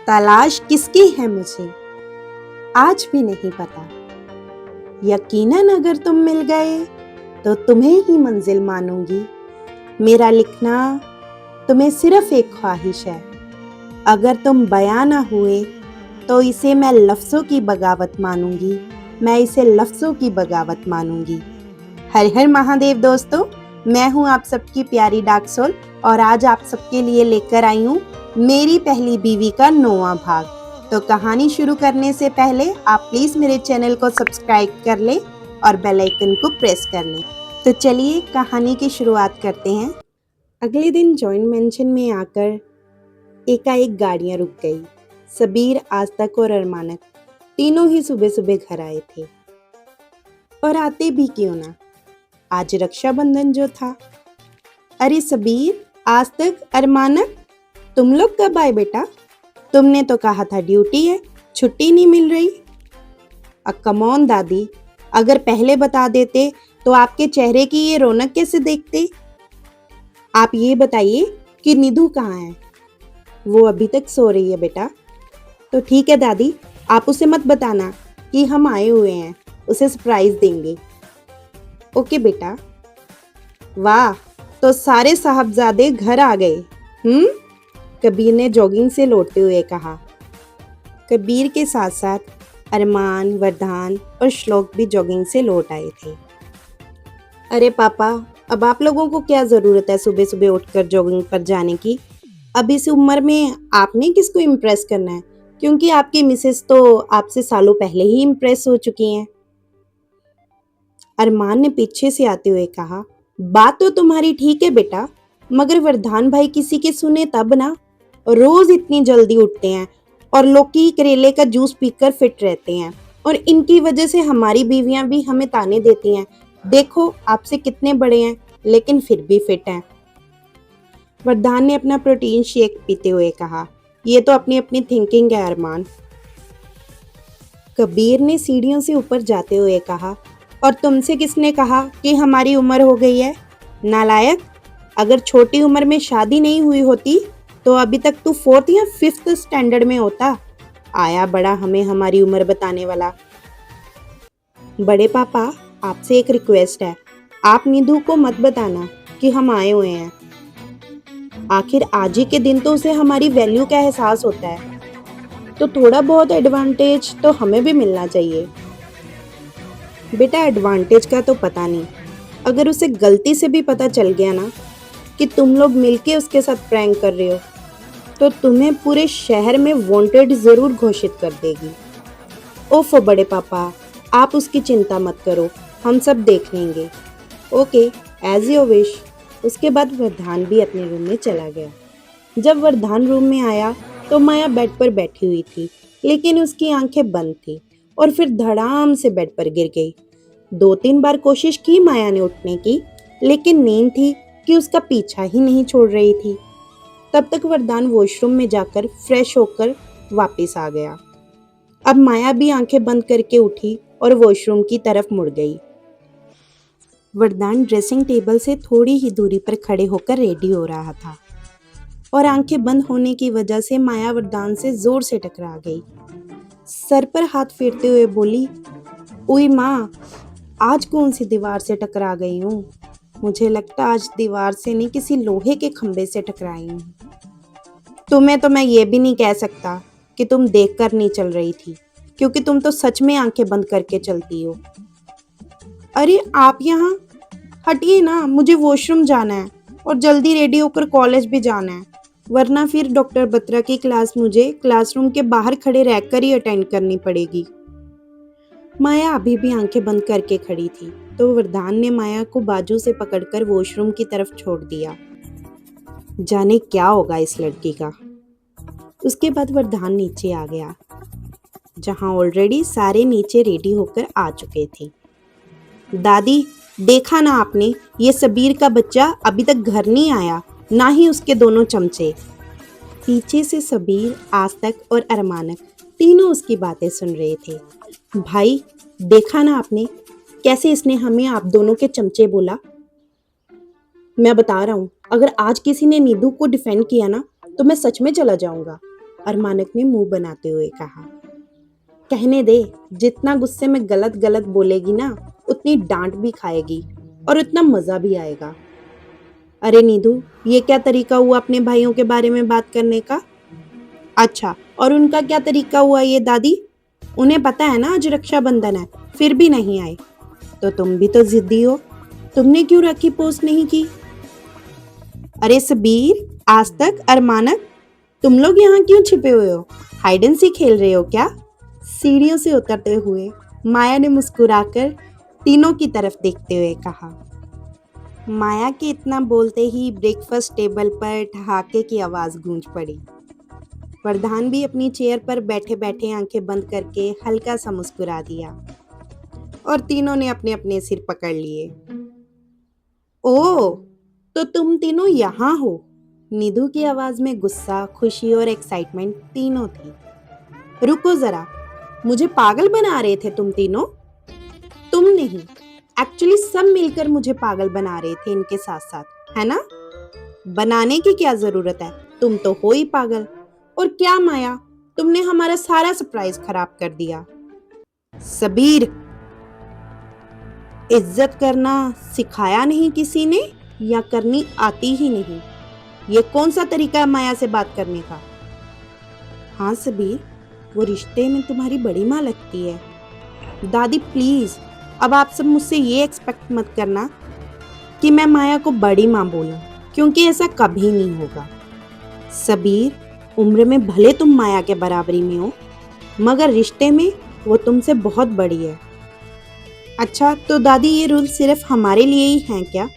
तलाश किसकी है मुझे आज भी नहीं पता। यकीनन अगर तुम मिल गए तो तुम्हें ही मंजिल मानूंगी। मेरा लिखना तुम्हें सिर्फ एक ख्वाहिश है। अगर तुम बयां ना हुए तो इसे मैं लफ्ज़ों की बगावत मानूंगी। मैं इसे लफ्ज़ों की बगावत मानूंगी। हर हर महादेव दोस्तों, मैं हूं आप सबकी प्यारी डार्क सोल और आज आप सबके लिए लेकर आई हूं मेरी पहली बीवी का 9वां भाग। तो कहानी शुरू करने से पहले आप प्लीज़ मेरे चैनल को सब्सक्राइब कर लें और बेल आइकन को प्रेस कर लें। तो चलिए कहानी की शुरुआत करते हैं। अगले दिन जॉइंट मेंशन में आकर एकाएक गाड़ियां रुक गई। सबीर, आस्तक और अरमानक तीनों ही सुबह सुबह घर आए थे। और आते भी क्यों ना, आज रक्षाबंधन जो था। अरे सबीर, आस्तक, अरमानक, तुम लोग कब आए बेटा? तुमने तो कहा था ड्यूटी है, छुट्टी नहीं मिल रही। कम ऑन दादी, अगर पहले बता देते तो आपके चेहरे की ये रौनक कैसे देखते। आप ये बताइए कि निधु कहाँ है? वो अभी तक सो रही है बेटा। तो ठीक है दादी, आप उसे मत बताना कि हम आए हुए हैं, उसे सरप्राइज देंगे। ओके बेटा। वाह, तो सारे साहबजादे घर आ गए। कबीर ने जॉगिंग से लौटते हुए कहा। कबीर के साथ साथ अरमान, वरदान और श्लोक भी जॉगिंग से लौट आए थे। अरे पापा, अब आप लोगों को क्या ज़रूरत है सुबह सुबह उठकर जॉगिंग पर जाने की? अब इस उम्र में आपने किसको इम्प्रेस करना है? क्योंकि आपकी मिसेस तो आपसे सालों पहले ही इम्प्रेस हो चुकी हैं। अरमान ने पीछे से आते हुए कहा। बात तो तुम्हारी ठीक है बेटा, मगर वरदान भाई किसी के सुने तब ना। रोज इतनी जल्दी उठते हैं और लौकी करेले का जूस पीकर फिट रहते हैं, और इनकी वजह से हमारी बीवियां भी हमें ताने देती हैं। देखो आपसे कितने बड़े हैं लेकिन फिर भी फिट हैं। वरदान ने अपना प्रोटीन शेक पीते हुए कहा। ये तो अपनी अपनी थिंकिंग है अरमान। कबीर ने सीढ़ियों से ऊपर जाते हुए कहा। और तुमसे किसने कहा कि हमारी उम्र हो गई है? नालायक, अगर छोटी उम्र में शादी नहीं हुई होती तो अभी तक तू 4th या 5th स्टैंडर्ड में होता। आया बड़ा हमें हमारी उम्र बताने वाला। बड़े पापा, आपसे एक रिक्वेस्ट है, आप निधु को मत बताना कि हम आए हुए हैं। आखिर आज ही के दिन तो उसे हमारी वैल्यू का एहसास होता है, तो थोड़ा बहुत एडवांटेज तो हमें भी मिलना चाहिए। बेटा, एडवांटेज का तो पता नहीं, अगर उसे गलती से भी पता चल गया ना कि तुम लोग मिलके उसके साथ प्रैंक कर रहे हो तो तुम्हें पूरे शहर में वांटेड जरूर घोषित कर देगी। ओफो बड़े पापा, आप उसकी चिंता मत करो, हम सब देख लेंगे। Okay, as you wish. उसके बाद वरदान भी अपने रूम में चला गया। जब वरदान रूम में आया तो माया बेड पर बैठी हुई थी, लेकिन उसकी आंखें बंद थी और फिर धड़ाम से बेड पर गिर गई। 2-3 बार कोशिश की माया ने उठने की, लेकिन नींद थी कि उसका पीछा ही नहीं छोड़ रही थी। तब तक वरदान वॉशरूम में जाकर फ्रेश होकर वापस आ गया। अब माया भी आंखें बंद करके उठी और वॉशरूम की तरफ मुड़ गई। वरदान ड्रेसिंग टेबल से थोड़ी ही दूरी पर खड़े होकर रेडी हो रहा था और आंखें बंद होने की वजह से माया वरदान से जोर से टकरा गई। सर पर हाथ फेरते हुए बोली, उई माँ, आज कौन सी दीवार से टकरा गई हूँ? मुझे लगता आज दीवार से नहीं, किसी लोहे के खंबे से टकराई हूँ। तुम्हें तो मैं ये भी नहीं कह सकता कि तुम देखकर नहीं चल रही थी, क्योंकि तुम तो सच में आंखें बंद करके चलती हो। अरे आप यहाँ हटिए ना, मुझे वॉशरूम जाना है और जल्दी रेडी होकर कॉलेज भी जाना है, वरना फिर डॉक्टर बत्रा की क्लास मुझे क्लासरूम के बाहर खड़े रहकर ही अटेंड करनी पड़ेगी। माया अभी भी आंखें बंद करके खड़ी थी, तो वरदान ने माया को बाजू से पकड़कर वॉशरूम की तरफ छोड़ दिया। जाने क्या होगा इस लड़की का। उसके बाद वरदान नीचे आ गया, जहां ऑलरेडी सारे नीचे रेडी होकर आ चुके थे। दादी, देखा ना आपने, ये सबीर का बच्चा अभी तक घर नहीं आया, ना ही उसके दोनों चमचे। पीछे से सबीर, आस्तक और अरमानक तीनों उसकी बातें सुन रहे थे। भाई, देखा ना आपने कैसे इसने हमें आप दोनों के चमचे बोला। मैं बता रहा हूँ, अगर आज किसी ने नीधु को डिफेंड किया ना तो मैं सच में चला जाऊंगा। अरमानक ने मुंह बनाते हुए कहा। कहने दे, जितना गुस्से में गलत गलत बोलेगी ना, उतनी डांट भी खाएगी और उतना मजा भी आएगा। अरे नीधु, ये क्या तरीका हुआ अपने भाइयों के बारे में बात करने का? अच्छा, और उनका क्या तरीका हुआ ये दादी? उन्हें पता है ना आज रक्षाबंधन है, फिर भी नहीं आए। तो तुम भी तो जिद्दी हो, तुमने क्यों राखी पोस्ट नहीं की? अरे सबीर, आज तक, अरमानक, तुम लोग यहाँ क्यों छिपे हुए हो? हाइड एंड सीक खेल रहे हो क्या? सीढ़ियों से उतरते हुए माया ने मुस्कुराकर तीनों की तरफ देखते हुए कहा। माया के इतना बोलते ही ब्रेकफास्ट टेबल पर ठहाके की आवाज गूंज पड़ी। वरदान भी अपनी चेयर पर बैठे बैठे आंखें बंद करके हल्का सा मुस्कुरा दिया और तीनों ने अपने अपने सिर पकड़ लिए। ओह, तो तुम तीनों यहाँ हो? निधु की आवाज में गुस्सा, खुशी और एक्साइटमेंट तीनों थी। रुको जरा, मुझे पागल बना रहे थे तुम तीनों? तुम नहीं, एक्चुअली सब मिलकर मुझे पागल बना रहे थे इनके साथ साथ, है ना? बनाने की क्या जरूरत है, तुम तो हो ही पागल। और क्या माया, तुमने हमारा सारा सरप्राइज खराब कर दिया। सबीर, इज्जत करना सिखाया नहीं किसी ने या करनी आती ही नहीं? ये कौन सा तरीका है माया से बात करने का? हाँ सबीर, वो रिश्ते में तुम्हारी बड़ी माँ लगती है। दादी प्लीज, अब आप सब मुझसे ये एक्सपेक्ट मत करना कि मैं माया को बड़ी माँ बोलूं, क्योंकि ऐसा कभी नहीं होगा। सबीर, उम्र में भले तुम माया के बराबरी में हो, मगर रिश्ते में वो तुमसे बहुत बड़ी है। अच्छा, तो दादी ये रूल सिर्फ हमारे लिए ही हैं क्या?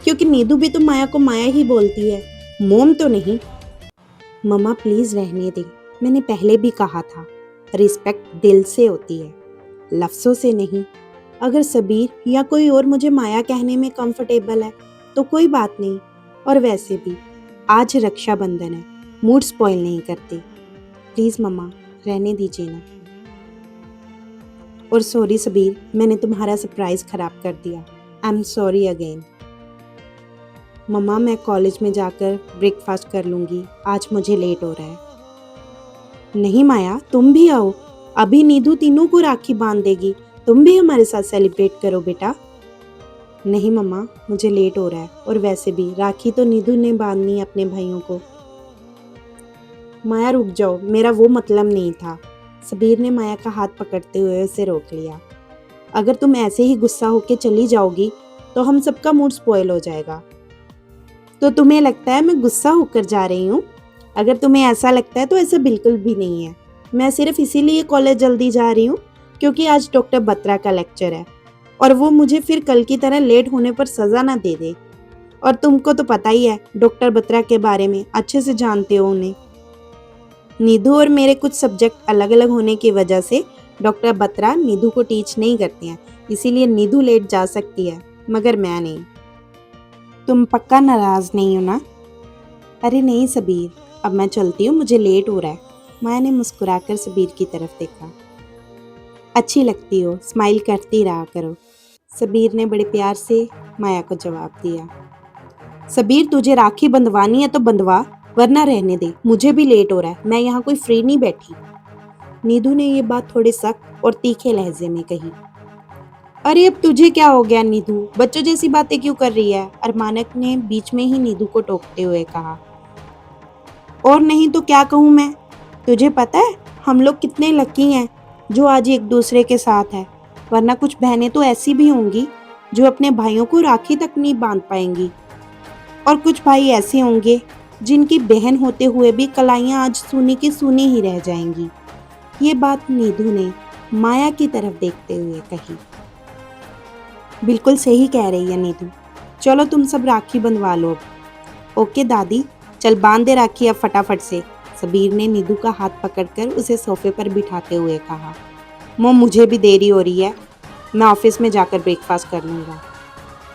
क्योंकि नीधु भी तो माया को माया ही बोलती है, मोम तो नहीं। मम्मा प्लीज रहने दे, मैंने पहले भी कहा था, रिस्पेक्ट दिल से होती है, लफ्जों से नहीं। अगर सबीर या कोई और मुझे माया कहने में कंफर्टेबल है तो कोई बात नहीं। और वैसे भी आज रक्षाबंधन है, मूड स्पॉइल नहीं करते। प्लीज मम्मा रहने दीजिए ना। और सॉरी सबीर, मैंने तुम्हारा सरप्राइज खराब कर दिया। I am sorry again. मम्मा मैं कॉलेज में जाकर ब्रेकफास्ट कर लूँगी, आज मुझे लेट हो रहा है। नहीं माया, तुम भी आओ, अभी नीधु तीनों को राखी बांध देगी, तुम भी हमारे साथ सेलिब्रेट करो बेटा। नहीं मम्मा, मुझे लेट हो रहा है, और वैसे भी राखी तो नीधु ने बांधनी है अपने भाइयों को। माया रुक जाओ, मेरा वो मतलब नहीं था। सबीर ने माया का हाथ पकड़ते हुए उसे रोक लिया। अगर तुम ऐसे ही गुस्सा होके चली जाओगी तो हम सबका मूड स्पॉइल हो जाएगा। तो तुम्हें लगता है मैं गुस्सा होकर जा रही हूँ? अगर तुम्हें ऐसा लगता है तो ऐसा बिल्कुल भी नहीं है। मैं सिर्फ इसीलिए कॉलेज जल्दी जा रही हूँ क्योंकि आज डॉक्टर बत्रा का लेक्चर है और वो मुझे फिर कल की तरह लेट होने पर सजा ना दे दे। और तुमको तो पता ही है डॉक्टर बत्रा के बारे में, अच्छे से जानते हो उन्हें। नीधु और मेरे कुछ सब्जेक्ट अलग अलग होने की वजह से डॉक्टर बत्रा नीधु को टीच नहीं करती हैं, इसीलिए नीधु लेट जा सकती है मगर मैं नहीं। तुम पक्का नाराज नहीं हो ना? अरे नहीं सबीर, अब मैं चलती हूँ, मुझे लेट हो रहा है। माया ने मुस्कुराकर सबीर की तरफ देखा। अच्छी लगती हो, स्माइल करती रहा करो। सबीर ने बड़े प्यार से माया को जवाब दिया। सबीर, तुझे राखी बंधवानी है तो बंधवा, वरना रहने दे, मुझे भी लेट हो रहा है, मैं यहाँ कोई फ्री नहीं बैठी। नीधु ने ये बात थोड़े सख्त और तीखे लहजे में कही। अरे अब तुझे क्या हो गया नीधु, बच्चों जैसी बातें क्यों कर रही है? अरमानक ने बीच में ही नीधु को टोकते हुए कहा। और नहीं तो क्या कहूँ मैं? तुझे पता है हम लोग कितने लकी हैं जो आज एक दूसरे के साथ है, वरना कुछ बहनें तो ऐसी भी होंगी जो अपने भाइयों को राखी तक नहीं बांध पाएंगी, और कुछ भाई ऐसे होंगे जिनकी बहन होते हुए भी कलाइयाँ आज सूनी की सूनी ही रह जाएंगी। ये बात नीधु ने माया की तरफ देखते हुए कही। बिल्कुल सही कह रही है नीधु, चलो तुम सब राखी बंधवा लो अब। ओके दादी, चल बांध दे राखी अब फटाफट से। सबीर ने नीधु का हाथ पकड़कर उसे सोफे पर बिठाते हुए कहा। मो, मुझे भी देरी हो रही है, मैं ऑफिस में जाकर ब्रेकफास्ट कर लूँगा।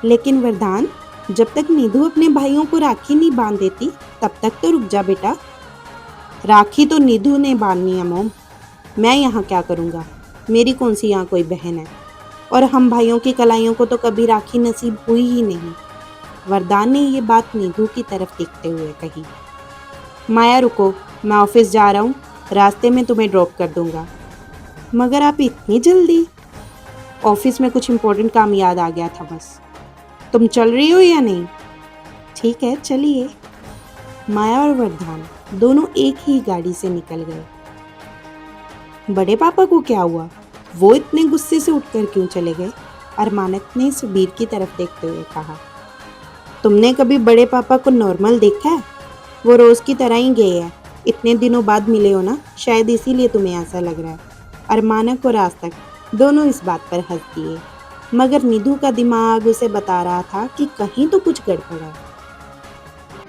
लेकिन वरदान, जब तक नीधु अपने भाइयों को राखी नहीं बांध देती तब तक तो रुक जा बेटा। राखी तो नीधु ने बांधनी है मोम, मैं यहाँ क्या करूँगा? मेरी कौन सी यहाँ कोई बहन है, और हम भाइयों की कलाइयों को तो कभी राखी नसीब हुई ही नहीं। वरदान ने ये बात नीधु की तरफ देखते हुए कही। माया रुको, मैं ऑफिस जा रहा हूँ, रास्ते में तुम्हें ड्रॉप कर दूंगा। मगर आप इतनी जल्दी? ऑफिस में कुछ इम्पोर्टेंट काम याद आ गया था बस। तुम चल रही हो या नहीं? ठीक है, चलिए। माया और वरदान दोनों एक ही गाड़ी से निकल गए। बड़े पापा को क्या हुआ? वो इतने गुस्से से उठकर क्यों चले गए? अरमानक ने सुबीर की तरफ देखते हुए कहा। तुमने कभी बड़े पापा को नॉर्मल देखा है? वो रोज की तरह ही गए हैं। इतने दिनों बाद मिले हो ना, शायद इसीलिए तुम्हें ऐसा लग रहा है। अरमानक और आस्तक दोनों इस बात पर हंस दिए, मगर निधु का दिमाग उसे बता रहा था कि कहीं तो कुछ गड़बड़ है।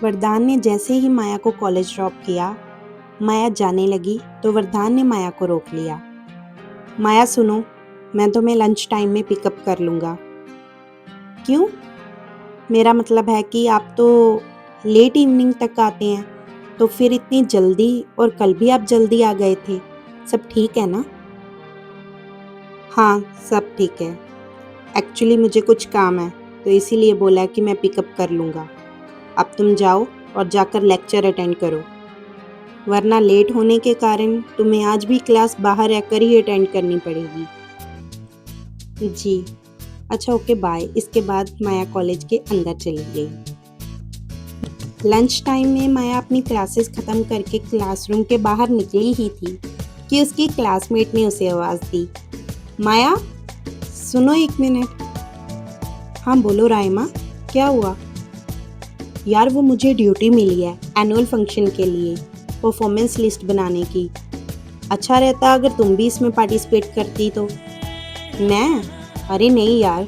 वरदान ने जैसे ही माया को कॉलेज ड्रॉप किया, माया जाने लगी तो वरदान ने माया को रोक लिया। माया सुनो, मैं तुम्हें लंच टाइम में पिकअप कर लूँगा। क्यों? मेरा मतलब है कि आप तो लेट इवनिंग तक आते हैं, तो फिर इतनी जल्दी, और कल भी आप जल्दी आ गए थे। सब ठीक है ना? हाँ, सब ठीक है। एक्चुअली मुझे कुछ काम है, तो इसीलिए बोला कि मैं पिकअप कर लूँगा। अब तुम जाओ और जाकर लेक्चर अटेंड करो, वरना लेट होने के कारण तुम्हें आज भी क्लास बाहर रहकर ही अटेंड करनी पड़ेगी। जी, अच्छा ओके बाय। इसके बाद माया कॉलेज के अंदर चली गई। लंच टाइम में माया अपनी क्लासेस खत्म करके क्लासरूम के बाहर निकली ही थी कि उसकी क्लासमेट ने उसे आवाज़ दी। माया, सुनो एक मिनट। हाँ बोलो राइमा, क्या हुआ? यार वो मुझे ड्यूटी मिली है एनुअल फंक्शन के लिए परफॉर्मेंस लिस्ट बनाने की। अच्छा रहता अगर तुम भी इसमें पार्टिसिपेट करती तो। मैं? अरे नहीं यार,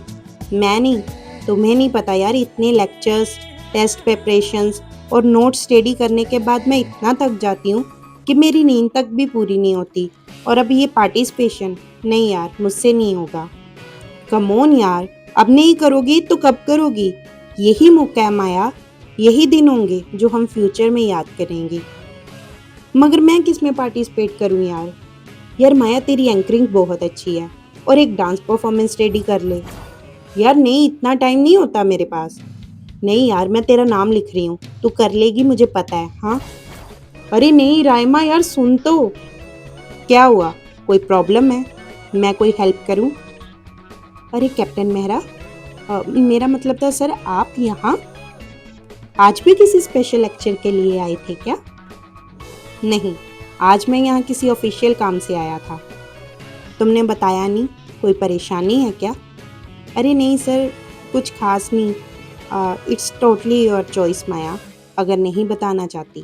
मैं नहीं। तुम्हें नहीं पता यार, इतने लेक्चर्स, टेस्ट प्रिपरेशंस और नोट्स स्टडी करने के बाद मैं इतना थक जाती हूँ कि मेरी नींद तक भी पूरी नहीं होती। और अब ये पार्टिसिपेशन, नहीं यार, मुझसे नहीं होगा। कम ऑन यार, अब नहीं करोगी तो कब करोगी? यही मौका है माया, यही दिन होंगे जो हम फ्यूचर में याद करेंगे। मगर मैं किस में पार्टिसिपेट करूं यार? यार माया, तेरी एंकरिंग बहुत अच्छी है, और एक डांस परफॉर्मेंस रेडी कर ले। यार नहीं, इतना टाइम नहीं होता मेरे पास। नहीं यार, मैं तेरा नाम लिख रही हूँ, तू कर लेगी, मुझे पता है। हाँ? अरे नहीं राइमा यार, सुन तो। क्या हुआ? कोई प्रॉब्लम है? मैं कोई हेल्प करूँ? अरे कैप्टन मेहरा, मेरा मतलब था सर, आप यहाँ आज भी किसी स्पेशल लेक्चर के लिए आए थे क्या? नहीं, आज मैं यहाँ किसी ऑफिशियल काम से आया था। तुमने बताया नहीं, कोई परेशानी है क्या? अरे नहीं सर, कुछ खास नहीं। इट्स टोटली योर चॉइस माया, अगर नहीं बताना चाहती।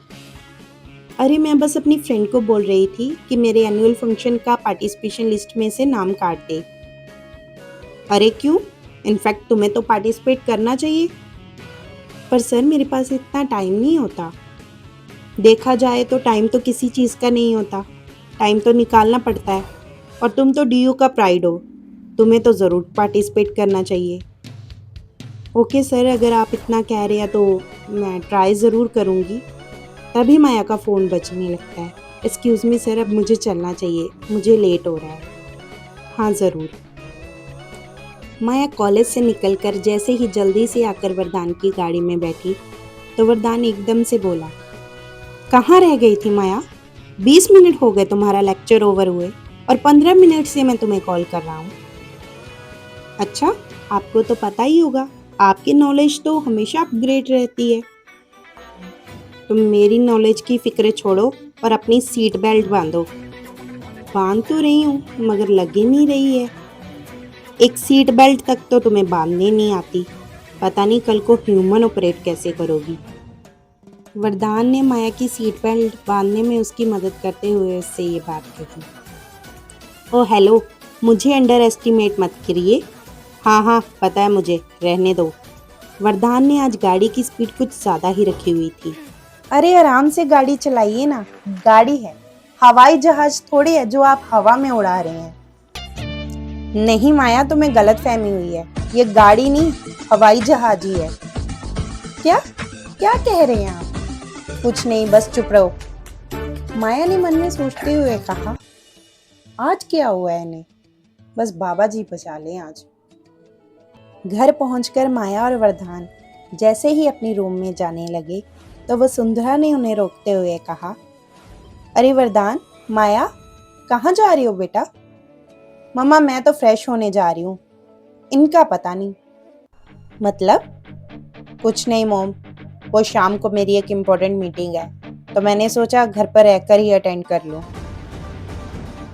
अरे मैं बस अपनी फ्रेंड को बोल रही थी कि मेरे एनुअल फंक्शन का पार्टिसिपेशन लिस्ट में से नाम काट दे। अरे क्यों? इनफैक्ट तुम्हें तो पार्टिसिपेट करना चाहिए। पर सर मेरे पास इतना टाइम नहीं होता। देखा जाए तो टाइम तो किसी चीज़ का नहीं होता, टाइम तो निकालना पड़ता है। और तुम तो डीयू का प्राइड हो, तुम्हें तो ज़रूर पार्टिसिपेट करना चाहिए। ओके सर, अगर आप इतना कह रहे हैं तो मैं ट्राई ज़रूर करूँगी। तभी माया का फ़ोन बजने लगता है। एक्सक्यूज़ मी सर, अब मुझे चलना चाहिए, मुझे लेट हो रहा है। हाँ ज़रूर। माया कॉलेज से निकलकर जैसे ही जल्दी से आकर वरदान की गाड़ी में बैठी तो वरदान एकदम से बोला, कहाँ रह गई थी माया? 20 मिनट हो गए तुम्हारा लेक्चर ओवर हुए, और 15 मिनट से मैं तुम्हें कॉल कर रहा हूँ। अच्छा, आपको तो पता ही होगा, आपकी नॉलेज तो हमेशा अपग्रेड रहती है। तुम मेरी नॉलेज की फिक्र छोड़ो और अपनी सीट बेल्ट बांधो। बांध तो रही हूँ, मगर लग ही नहीं रही है। एक सीट बेल्ट तक तो तुम्हें बांधने नहीं आती, पता नहीं कल को ह्यूमन ऑपरेट कैसे करोगी। वरदान ने माया की सीट बेल्ट बांधने में उसकी मदद करते हुए उससे ये बात कही। ओह हेलो, मुझे अंडर एस्टिमेट मत करिए। हाँ हाँ पता है मुझे, रहने दो। वरदान ने आज गाड़ी की स्पीड कुछ ज़्यादा ही रखी हुई थी। अरे आराम से गाड़ी चलाइए ना, गाड़ी है, हवाई जहाज थोड़ी है जो आप हवा में उड़ा रहे हैं। नहीं माया, तुम्हें गलत फहमी हुई है, ये गाड़ी नहीं हवाई जहाज ही है। क्या क्या कह रहे हैं आप? कुछ नहीं, बस चुप रहो। माया ने मन में सोचते हुए कहा, आज क्या हुआ है इन्हें, बस बाबा जी बचा लें आज। घर पहुंचकर माया और वरदान जैसे ही अपनी रूम में जाने लगे तो वसुंधरा ने उन्हें रोकते हुए कहा, अरे वरदान, माया, कहाँ जा रही हो बेटा? मम्मा मैं तो फ्रेश होने जा रही हूँ। इनका पता नहीं। मतलब? कुछ नहीं मॉम, वो शाम को मेरी एक इम्पोर्टेंट मीटिंग है, तो मैंने सोचा घर पर रहकर ही अटेंड कर लूँ।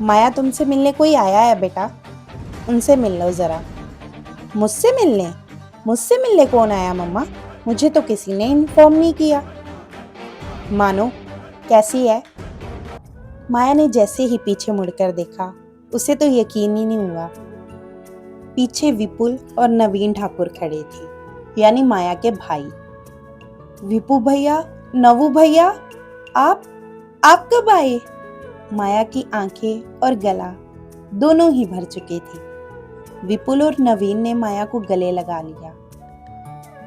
माया तुमसे मिलने कोई आया है बेटा, उनसे मिल लो ज़रा। मुझसे मिलने? मुझसे मिलने कौन आया मम्मा? मुझे तो किसी ने इन्फॉर्म नहीं किया। मानो, कैसी है? माया ने जैसे ही पीछे मुड़कर देखा, उसे तो यकीन ही नहीं हुआ। पीछे विपुल और नवीन ठाकुर खड़े थे, यानी माया के भाई। विपू भैया, नवू भैया, आप कब आए? माया की आंखें और गला दोनों ही भर चुके थे। विपुल और नवीन ने माया को गले लगा लिया।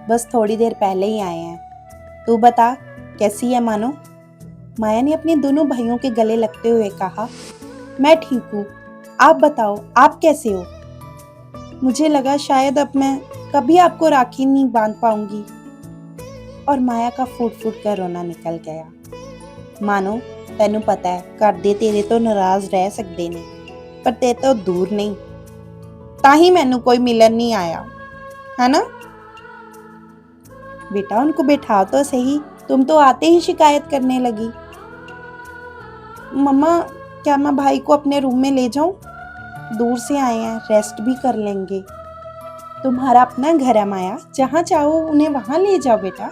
बस थोड़ी देर पहले ही आए हैं। तू बता, कैसी है मानो? माया ने अपने दोनों भाइयों के गले लगते हुए कहा, मैं ठीक हूँ, आप बताओ, आप कैसे हो? मुझे लगा शायद अब मैं कभी आपको राखी नहीं बांध पाऊंगी। और माया का फूट फूट कर रोना निकल गया। मानो, तेनू पता है घर दे तेरे तो नाराज रह सकते ने, पर ते तो दूर नहीं, ताही मैनू कोई मिलन नहीं आया, है ना? बेटा उनको बैठाओ तो सही, तुम तो आते ही शिकायत करने लगी। मम्मा, क्या मैं भाई को अपने रूम में ले जाऊं? दूर से आए हैं, रेस्ट भी कर लेंगे। तुम्हारा अपना घर है माया, जहाँ चाहो उन्हें वहां ले जाओ बेटा,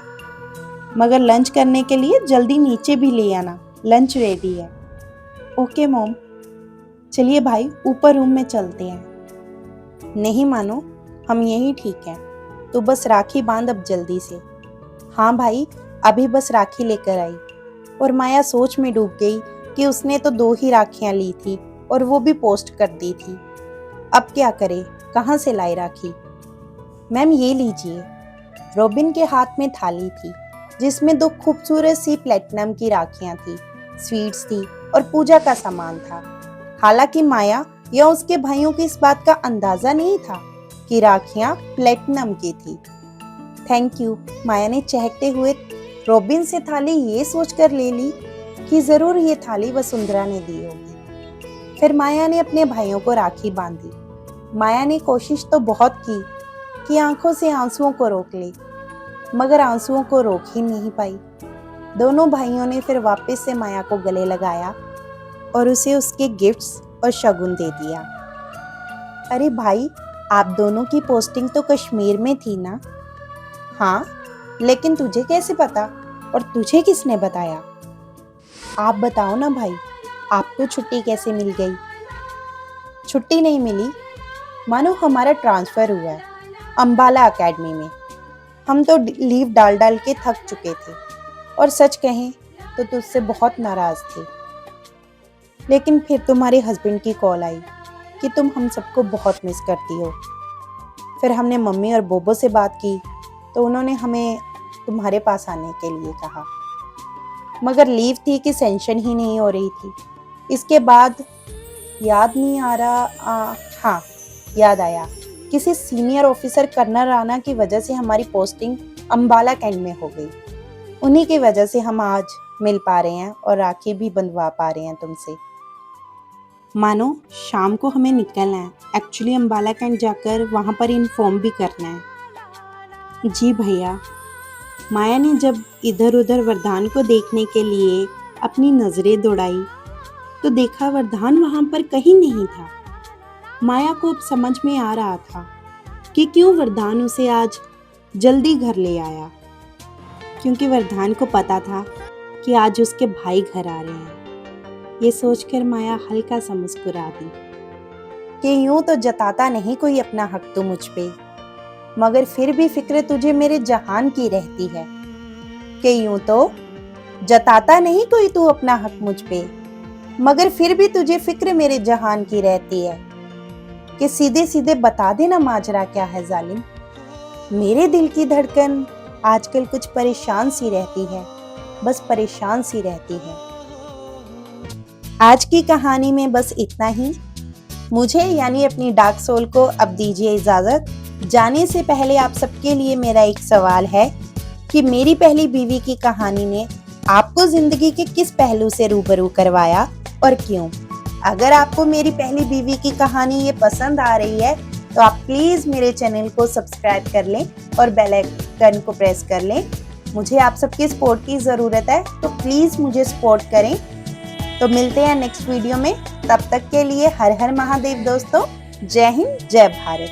मगर लंच करने के लिए जल्दी नीचे भी ले आना, लंच रेडी है। Okay mom. चलिए भाई, ऊपर रूम में चलते हैं। नहीं मानो, हम यहीं ठीक हैं, तो बस राखी बांध अब जल्दी से। हाँ भाई, अभी बस राखी लेकर आई। और माया सोच में डूब गई कि उसने तो 2 ही राखियां ली थी और वो भी पोस्ट कर दी थी। अब क्या करे, कहाँ से लाई राखी? मैम ये लीजिए। रॉबिन के हाथ में थाली थी, जिसमें 2 खूबसूरत सी प्लेटिनम की राखियां थी, स्वीट्स थी और पूजा का सामान था। हालांकि माया या उसके भाइयों को इस बात का अंदाजा नहीं था कि राखियां प्लेटिनम की थी। थैंक यू, माया ने चहकते हुए रॉबिन से थाली ये सोचकर ले ली कि जरूर ये थाली वसुंधरा ने दी होगी। फिर माया ने अपने भाइयों को राखी बांधी। माया ने कोशिश तो बहुत की कि आंखों से आंसुओं को रोक ले, मगर आंसुओं को रोक ही नहीं पाई। दोनों भाइयों ने फिर वापस से माया को गले लगाया और उसे उसके गिफ्ट्स और शगुन दे दिया। अरे भाई, आप दोनों की पोस्टिंग तो कश्मीर में थी ना? हाँ, लेकिन तुझे कैसे पता और तुझे किसने बताया? आप बताओ ना भाई, आपको छुट्टी कैसे मिल गई? छुट्टी नहीं मिली, मानो हमारा ट्रांसफर हुआ है अंबाला एकेडमी में। हम तो लीव डाल डाल के थक चुके थे और सच कहें तो तुझसे बहुत नाराज थे। लेकिन फिर तुम्हारे हस्बैंड की कॉल आई कि तुम हम सबको बहुत मिस करती हो। फिर हमने मम्मी और बोबो से बात की तो उन्होंने हमें तुम्हारे पास आने के लिए कहा, मगर लीव थी कि सेंशन ही नहीं हो रही थी। इसके बाद याद नहीं आ रहा, हाँ याद आया, किसी सीनियर ऑफिसर कर्नल राणा की वजह से हमारी पोस्टिंग अंबाला कैंट में हो गई। उन्हीं की वजह से हम आज मिल पा रहे हैं और राखी भी बंधवा पा रहे हैं तुमसे। मानो, शाम को हमें निकलना है, एक्चुअली अंबाला कैंट जाकर वहाँ पर इन्फॉर्म भी करना है। जी भैया। माया ने जब इधर उधर वरदान को देखने के लिए अपनी नज़रें दौड़ाई तो देखा वरदान वहाँ पर कहीं नहीं था। माया को अब समझ में आ रहा था कि क्यों वरदान उसे आज जल्दी घर ले आया, क्योंकि वरदान को पता था कि आज उसके भाई घर आ रहे हैं। ये सोचकर माया हल्का सा मुस्कुरा दी कि यूं तो जताता नहीं कोई अपना हक तो मुझ पे, मगर फिर भी फिक्र तुझे मेरे जहान की रहती है। कि यूं तो जताता नहीं कोई तू अपना हक मुझ पे, मगर फिर भी तुझे फिक्र मेरे जहान की रहती है। कि सीधे सीधे बता देना माजरा क्या है जालिम। मेरे दिल की धड़कन आजकल कुछ परेशान सी रहती है, बस परेशान सी रहती है। आज की कहानी में बस इतना ही। मुझे यानी अपनी डार्क सोल को अब दीजिए इजाजत। जाने से पहले आप सबके लिए मेरा एक सवाल है कि मेरी पहली बीवी की कहानी ने आपको जिंदगी के किस पहलू से रूबरू करवाया और क्यों? अगर आपको मेरी पहली बीवी की कहानी ये पसंद आ रही है तो आप प्लीज मेरे चैनल को सब्सक्राइब कर लें और बेल आइकन को प्रेस कर लें। मुझे आप सबकी सपोर्ट की ज़रूरत है, तो प्लीज़ मुझे सपोर्ट करें। तो मिलते हैं नेक्स्ट वीडियो में, तब तक के लिए हर हर महादेव दोस्तों। जय हिंद, जय भारत।